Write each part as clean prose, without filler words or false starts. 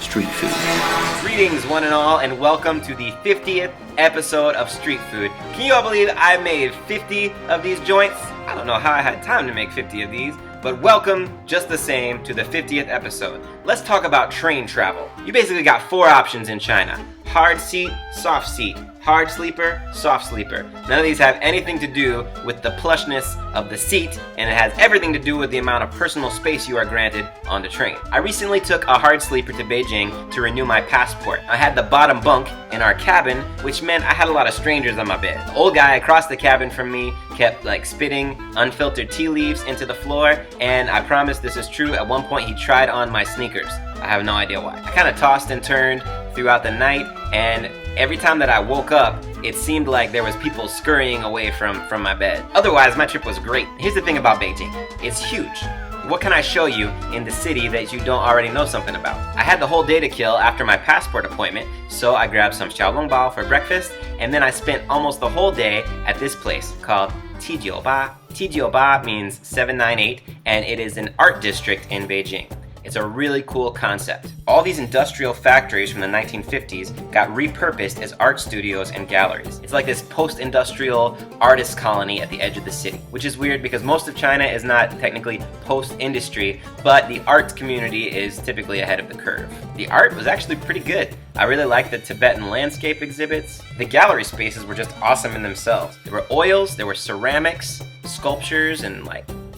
Street Food. Greetings one and all, and welcome to the 50th episode of Street Food. Can you all believe I made 50 of these joints? I don't know how I had time to make 50 of these, but welcome just the same to the 50th episode. Let's talk about train travel. You basically got four options in China: hard seat, soft seat, hard sleeper, soft sleeper. None of these have anything to do with the plushness of the seat, and it has everything to do with the amount of personal space you are granted on the train. I recently took a hard sleeper to Beijing to renew my passport. I had the bottom bunk in our cabin, which meant I had a lot of strangers on my bed. The old guy across the cabin from me kept spitting unfiltered tea leaves into the floor, and I promise this is true, at one point he tried on my sneakers. I have no idea why. I kind of tossed and turned throughout the night, and every time that I woke up, it seemed like there was people scurrying away from my bed. Otherwise, my trip was great. Here's the thing about Beijing. It's huge. What can I show you in the city that you don't already know something about? I had the whole day to kill after my passport appointment, so I grabbed some xiaolongbao for breakfast, and then I spent almost the whole day at this place called cdzadek. Cdzadek means 798, and it is an art district in Beijing. It's a really cool concept. All these industrial factories from the 1950s got repurposed as art studios and galleries. It's like this post-industrial artist colony at the edge of the city, which is weird because most of China is not technically post-industry, but the art community is typically ahead of the curve. The art was actually pretty good. I really liked the Tibetan landscape exhibits. The gallery spaces were just awesome in themselves. There were oils, there were ceramics, sculptures, and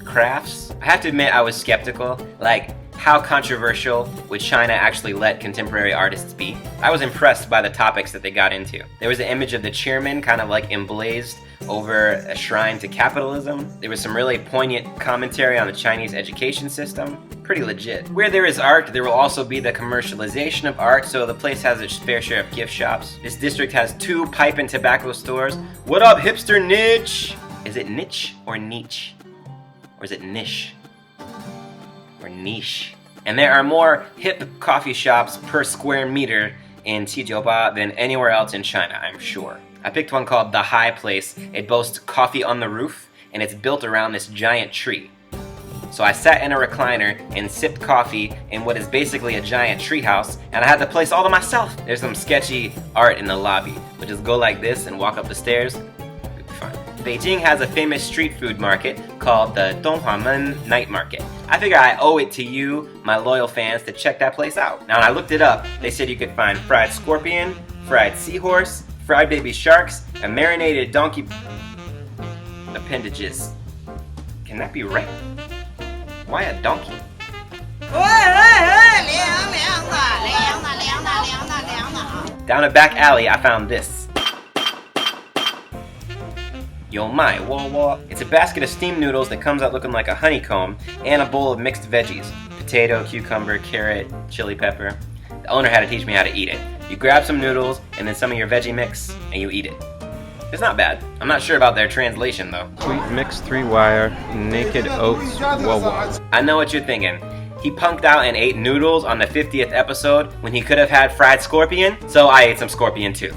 crafts. I have to admit I was skeptical. How controversial would China actually let contemporary artists be? I was impressed by the topics that they got into. There was an image of the chairman kind of emblazed over a shrine to capitalism. There was some really poignant commentary on the Chinese education system. Pretty legit. Where there is art, there will also be the commercialization of art, so the place has its fair share of gift shops. This district has 2 pipe and tobacco stores. What up, hipster niche? Is it niche or niche? Or is it niche? Or niche. And there are more hip coffee shops per square meter in cdzadek than anywhere else in China, I'm sure. I picked one called The High Place. It boasts coffee on the roof, and it's built around this giant tree. So I sat in a recliner and sipped coffee in what is basically a giant tree house, and I had the place all to myself. There's some sketchy art in the lobby, but just go like this and walk up the stairs. Beijing has a famous street food market called the Donghuamen Night Market. I figure I owe it to you, my loyal fans, to check that place out. Now, when I looked it up, they said you could find fried scorpion, fried seahorse, fried baby sharks, and marinated donkey appendages. Can that be right? Why a donkey? Down a back alley, I found this. Yo my, whoa. It's a basket of steamed noodles that comes out looking like a honeycomb, and a bowl of mixed veggies. Potato, cucumber, carrot, chili pepper. The owner had to teach me how to eat it. You grab some noodles, and then some of your veggie mix, and you eat it. It's not bad. I'm not sure about their translation though. Sweet mixed 3-wire, naked oats, whoa. I know what you're thinking. He punked out and ate noodles on the 50th episode when he could have had fried scorpion, so I ate some scorpion too.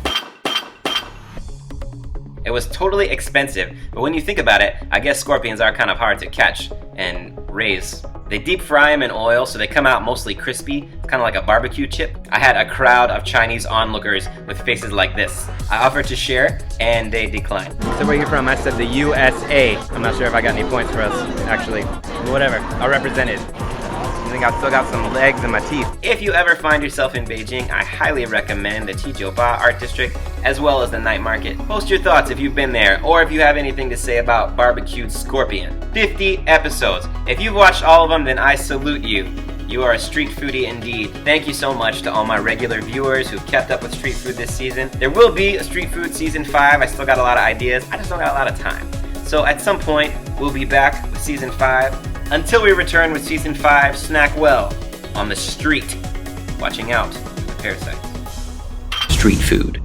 It was totally expensive, but when you think about it, I guess scorpions are kind of hard to catch and raise. They deep fry them in oil, so they come out mostly crispy. It's kind of like a barbecue chip. I had a crowd of Chinese onlookers with faces like this. I offered to share, and they declined. So where are you from? I said the USA. I'm not sure if I got any points for us, actually. But whatever, I'll represent it. I think I still got some legs in my teeth. If you ever find yourself in Beijing, I highly recommend the cdzadek Art District as well as the night market. Post your thoughts if you've been there, or if you have anything to say about barbecued scorpion. 50 episodes. If you've watched all of them, then I salute you. You are a street foodie indeed. Thank you so much to all my regular viewers who've kept up with street food this season. There will be a street food season 5. I still got a lot of ideas. I just don't got a lot of time. So at some point, we'll be back with season 5. Until we return with season 5, snack well on the street, watching out for parasites. Street Food.